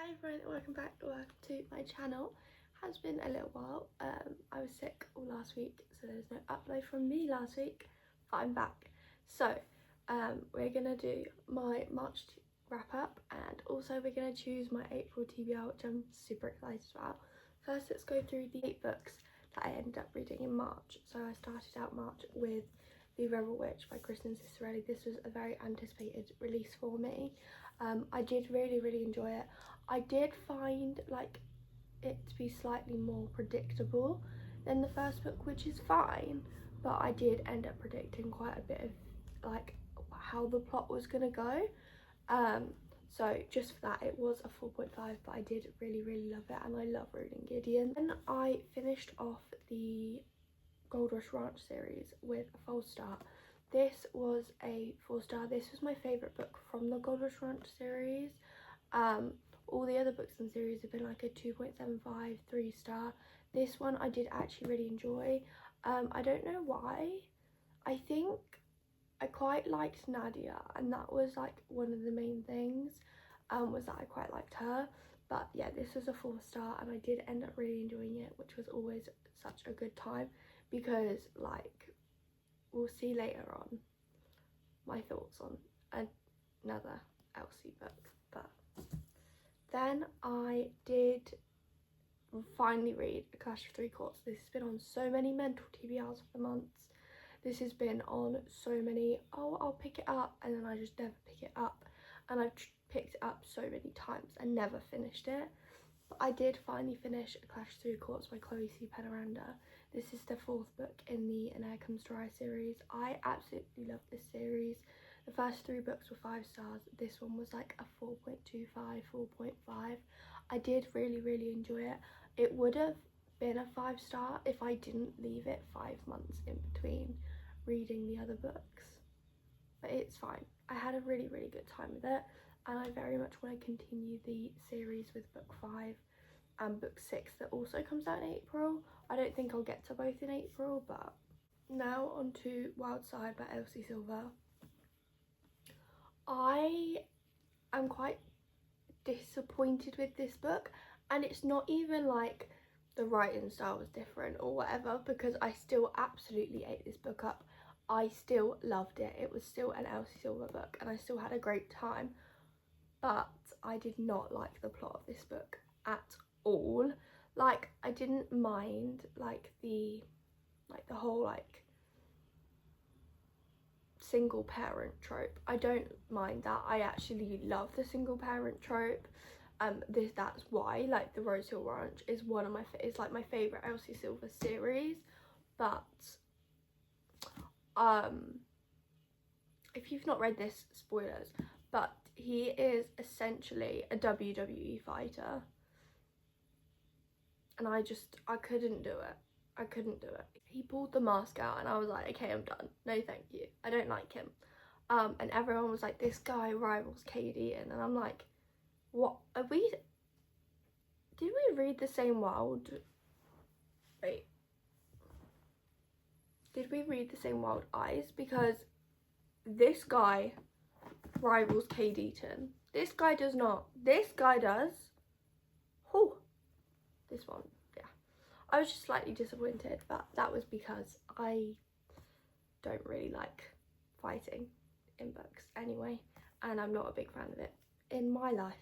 Hi everyone, welcome back to my channel. Has been a little while. I was sick all last week, so there's no upload from me last week, but I'm back. So we're gonna do my March wrap up, and also we're gonna choose my April TBR, which I'm super excited about. First, let's go through the 8 books that I ended up reading in March. So I started out March with The Rebel Witch by Kristen Cicerelli. This was a very anticipated release for me. I did really enjoy it. I did find like it to be slightly more predictable than the first book, which is fine, but I did end up predicting quite a bit of like how the plot was gonna go. So just for that, it was a 4.5, but I did really love it, and I love reading Gideon. Then I finished off the Gold Rush Ranch series with a 4-star. This was a 4-star. This was my favourite book from the Gold Rush Ranch series. All the other books in the series have been like a 2.75, 3-star. This one I did actually really enjoy. I don't know why. I think I quite liked Nadia, and that was like one of the main things, was that I quite liked her. But yeah, this was a 4-star, and I did end up really enjoying it, which was always such a good time, because like we'll see later on my thoughts on another Elsie book. But then I did finally read A Clash of Three Courts. This has been on so many mental TBRs for the months. This has been on so many, oh, I'll pick it up, and then I just never pick it up. And I've picked it up so many times and never finished it. But I did finally finish A Clash of Three Courts by Chloe C. Penaranda. This is the 4th book in the An Air Comes Dry series. I absolutely love this series. The first 3 books were 5 stars. This one was like a 4.25, 4.5. I did really enjoy it. It would have been a 5-star if I didn't leave it 5 months in between reading the other books. But it's fine. I had a really good time with it, and I very much want to continue the series with book 5 and book 6 that also comes out in April. I don't think I'll get to both in April, but now on to Wild Side by Elsie Silver. I am quite disappointed with this book, and it's not even like the writing style was different or whatever, because I still absolutely ate this book up. I still loved it. It was still an Elsie Silver book, and I still had a great time, but I did not like the plot of this book at all. Like, I didn't mind like the whole like single parent trope. I don't mind that. I actually love the single parent trope. That's why like the Rose Hill Ranch is one of my like my favorite Elsie Silver series. But if you've not read this, spoilers, but he is essentially a WWE fighter, and I couldn't do it. I couldn't do it. He pulled the mask out, and I was like, okay, I'm done. No thank you, I don't like him. And everyone was like, this guy rivals Katie, and I'm like, what are we, did we read the same Wild, wait, did we read the same Wild Eyes? Because this guy rivals Kate Eaton. This guy does not. This guy does. Oh, this one, yeah. I was just slightly disappointed, but that was because I don't really like fighting in books anyway, and I'm not a big fan of it in my life.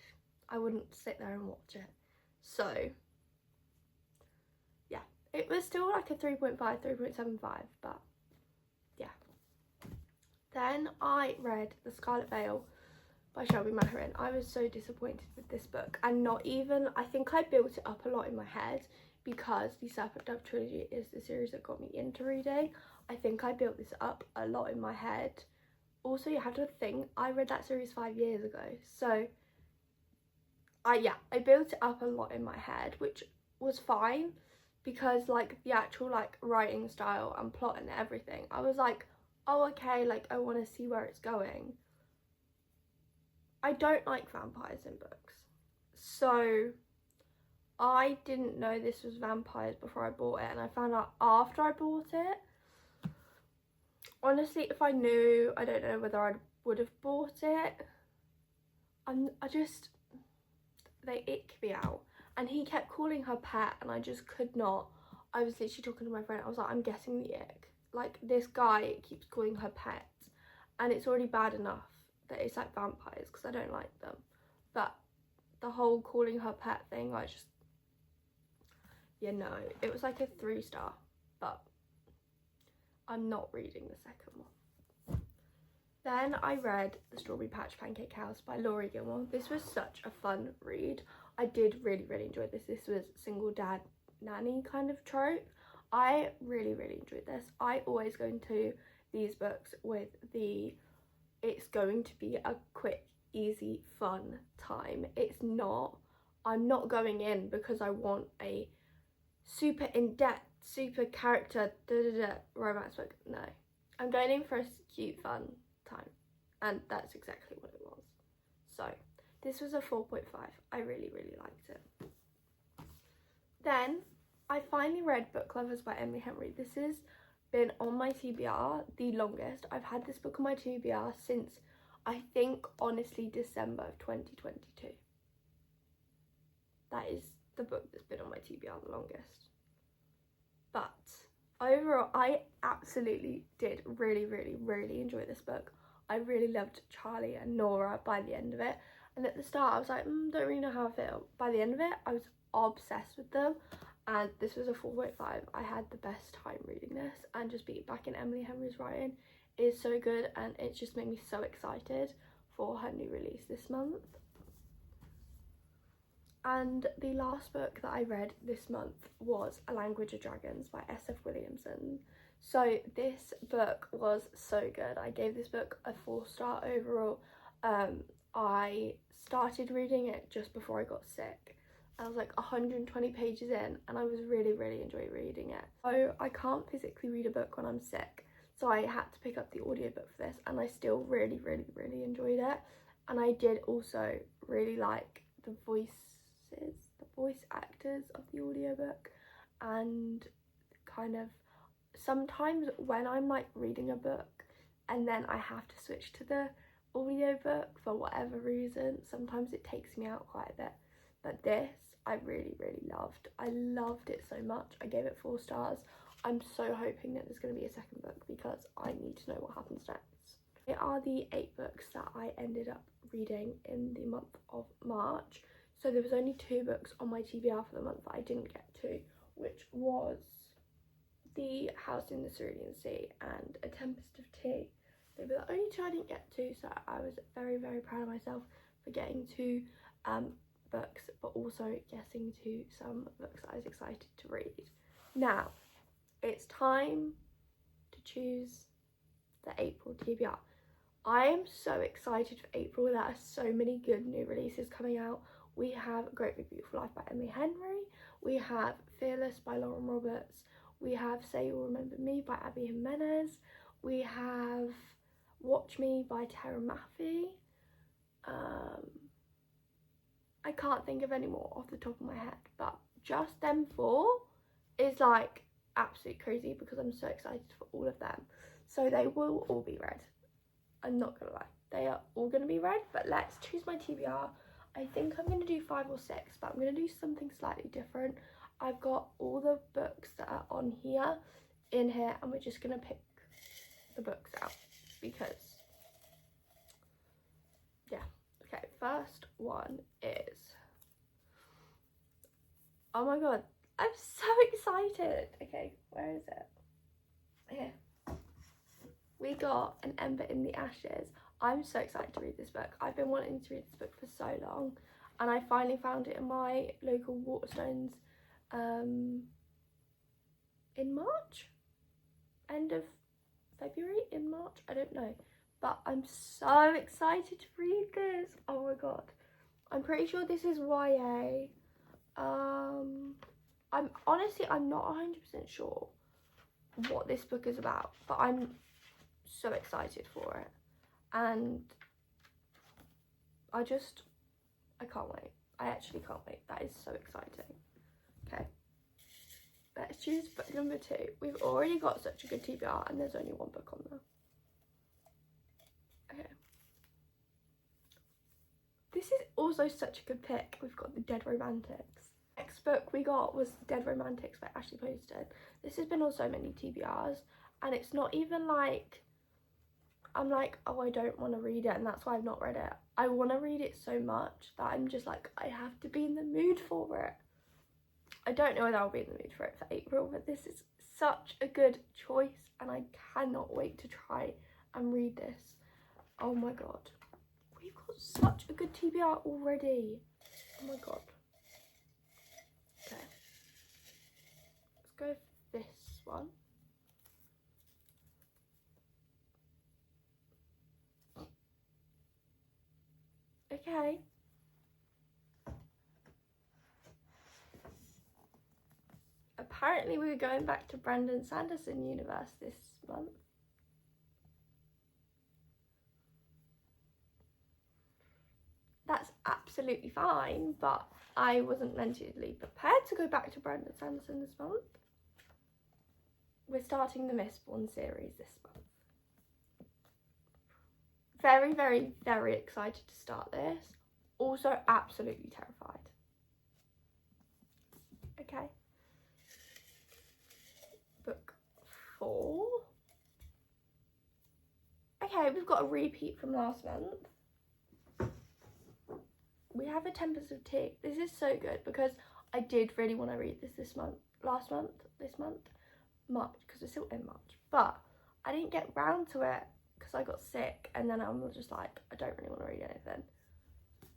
I wouldn't sit there and watch it. So yeah, it was still like a 3.5, 3.75, but yeah. Then I read The Scarlet Veil by Shelby Maharin. I was so disappointed with this book, and not even, I think I built it up a lot in my head, because the Serpent Dove trilogy is the series that got me into reading. I think I built this up a lot in my head. Also, you have to think, I read that series 5 years ago, so I built it up a lot in my head, which was fine, because like the actual like writing style and plot and everything, I was like, oh okay, like I want to see where it's going. I don't like vampires in books, so I didn't know this was vampires before I bought it, and I found out after I bought it. Honestly, if I knew, I don't know whether I would have bought it. they ick me out. And he kept calling her pet and I just could not. I was literally talking to my friend. I was like, I'm getting the ick. Like, this guy keeps calling her pet. And it's already bad enough that it's like vampires because I don't like them. But the whole calling her pet thing, I just, yeah, no. It was like a 3-star. But I'm not reading the second one. Then I read The Strawberry Patch Pancake House by Laurie Gilmore. This was such a fun read. I did really enjoy this. This was single dad nanny kind of trope. I really enjoyed this. I always go into these books with it's going to be a quick, easy, fun time. It's not. I'm not going in because I want a super in-depth, super character romance book. No. I'm going in for a cute, fun time. And that's exactly what it was. So, this was a 4.5. I really liked it. Then, I finally read Book Lovers by Emily Henry. This has been on my TBR the longest. I've had this book on my TBR since, I think, honestly, December of 2022. That is the book that's been on my TBR the longest. But overall, I absolutely did really enjoy this book. I really loved Charlie and Nora by the end of it. And at the start, I was like, don't really know how I feel. By the end of it, I was obsessed with them. And this was a 4.5. I had the best time reading this. And just being back in Emily Henry's writing is so good. And it just made me so excited for her new release this month. And the last book that I read this month was A Language of Dragons by S.F. Williamson. So this book was so good. I gave this book a 4-star overall. I started reading it just before I got sick. I was like 120 pages in and I was really enjoying reading it. So I can't physically read a book when I'm sick. So I had to pick up the audiobook for this and I still really enjoyed it. And I did also really like the voice actors of the audiobook, and kind of sometimes when I'm like reading a book and then I have to switch to the audiobook for whatever reason, sometimes it takes me out quite a bit. But this I really loved. I loved it so much. I gave it 4 stars. I'm so hoping that there's going to be a second book because I need to know what happens next. Here are the 8 books that I ended up reading in the month of March. So there was only 2 books on my TBR for the month that I didn't get to, which was The House in the Cerulean Sea and A Tempest of Tea. They were the only 2 I didn't get to, so I was very proud of myself for getting 2 books, but also getting to some books that I was excited to read. Now, it's time to choose the April TBR. I am so excited for April. There are so many good new releases coming out. We have Great Big Beautiful Life by Emily Henry. We have Fearless by Lauren Roberts. We have Say You'll Remember Me by Abby Jimenez. We have Watch Me by Tara Maffey. I can't think of any more off the top of my head, but just them 4 is like absolutely crazy because I'm so excited for all of them. So they will all be read. I'm not gonna lie, they are all gonna be read, but let's choose my TBR. I think I'm gonna do 5 or 6, but I'm gonna do something slightly different. I've got all the books that are on here in here and we're just gonna pick the books out because yeah. Okay, first one is, oh my god, I'm so excited. Okay, where is it? Here. We got An Ember in the Ashes. I'm so excited to read this book. I've been wanting to read this book for so long and I finally found it in my local Waterstones in March? End of February? In March? I don't know. But I'm so excited to read this. Oh my god. I'm pretty sure this is YA. I'm not 100% sure what this book is about, but I'm so excited for it. And I can't wait. I actually can't wait. That is so exciting. Okay. Let's choose book number 2. We've already got such a good TBR and there's only 1 book on there. Okay. This is also such a good pick. We've got The Dead Romantics. Next book we got was Dead Romantics by Ashley Poston. This has been on so many TBRs, and it's not even like I'm like, oh, I don't want to read it and that's why I've not read it. I want to read it so much that I'm just like, I have to be in the mood for it. I don't know whether I'll be in the mood for it for April, but this is such a good choice and I cannot wait to try and read this. Oh my god, we've got such a good TBR already. Oh my god. Okay, let's go for this one. Okay. Apparently we're going back to Brandon Sanderson universe this month. That's absolutely fine, but I wasn't mentally prepared to go back to Brandon Sanderson this month. We're starting the Mistborn series this month. Very, very, very excited to start this. Also absolutely terrified. Okay. Book 4. Okay, we've got a repeat from last month. We have A Tempest of Tea. This is so good because I did really want to read this month, March, because we're still in March. But I didn't get round to it because I got sick, and then I'm just like, I don't really want to read anything.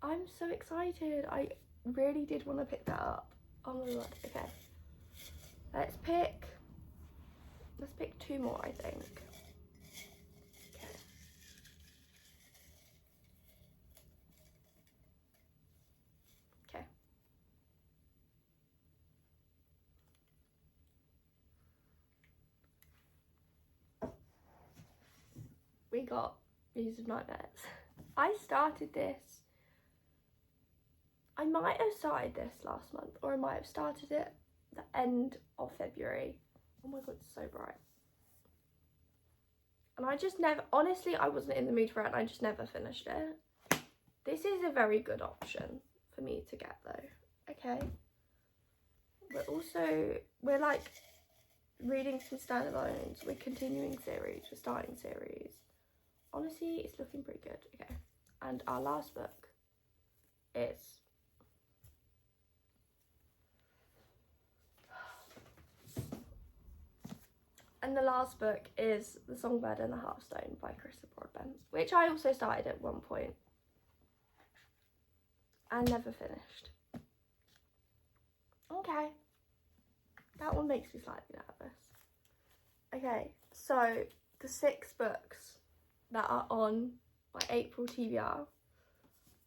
I'm so excited. I really did want to pick that up. Oh my god. Okay. Let's pick 2 more, I think. Okay. Okay. We got Muse of Nightmares. I started this. I might have started this last month, or I might have started it the end of February. Oh my god, it's so bright. And I just never, honestly, I wasn't in the mood for it and I just never finished it. This is a very good option for me to get though. Okay. We're like reading some standalones, we're continuing series, we're starting series. Honestly, it's looking pretty good. Okay. And our last book is The Songbird and the Hearthstone by Krista Broadbent, which I also started at one point and never finished. Okay, that one makes me slightly nervous. Okay, so the 6 books that are on my April TBR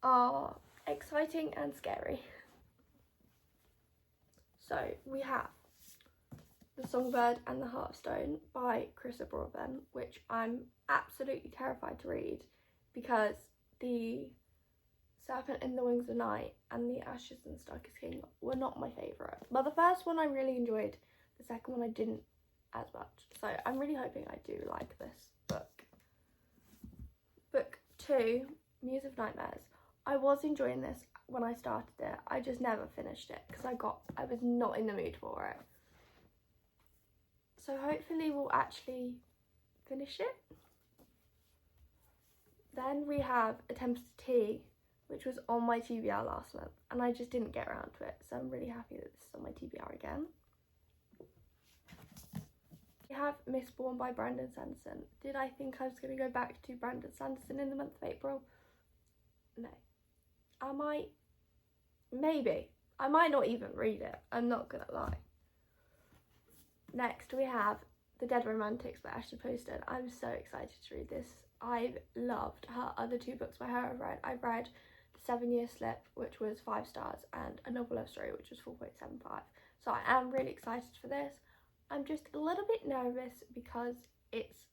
are exciting and scary. So we have The Songbird and the Hearthstone by Krista Broadbent, which I'm absolutely terrified to read because the Serpent in the Wings of Night and the Ashes and Starkest King were not my favourite. Well, the first one I really enjoyed, the second one I didn't as much. So I'm really hoping I do like this book. Book 2, Muse of Nightmares. I was enjoying this when I started it. I just never finished it because I was not in the mood for it. So hopefully we'll actually finish it. Then we have A Tempest of Tea, which was on my TBR last month and I just didn't get around to it. So I'm really happy that this is on my TBR again. We have Mistborn by Brandon Sanderson. Did I think I was going to go back to Brandon Sanderson in the month of April? No. I might. Maybe. I might not even read it. I'm not going to lie. Next we have The Dead Romantics by Ashley Poston. I'm so excited to read this. I've loved her other 2 books by her I've read The 7 Year Slip, which was 5 stars, and A Novel Love Story, which was 4.75. So I am really excited for this. I'm just a little bit nervous because it's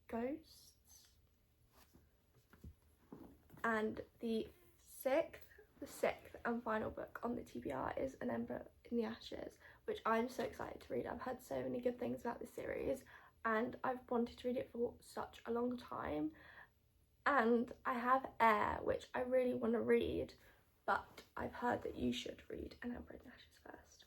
ghosts. And the sixth and final book on the TBR is An Ember in the Ashes, which I'm so excited to read. I've heard so many good things about this series and I've wanted to read it for such a long time. and I have Air, which I really want to read, but I've heard that you should read An Emperor in Ashes first.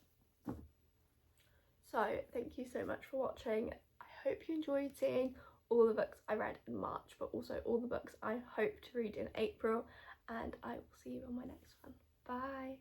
So thank you so much for watching. I hope you enjoyed seeing all the books I read in March, but also all the books I hope to read in April, and I will see you on my next one. Bye!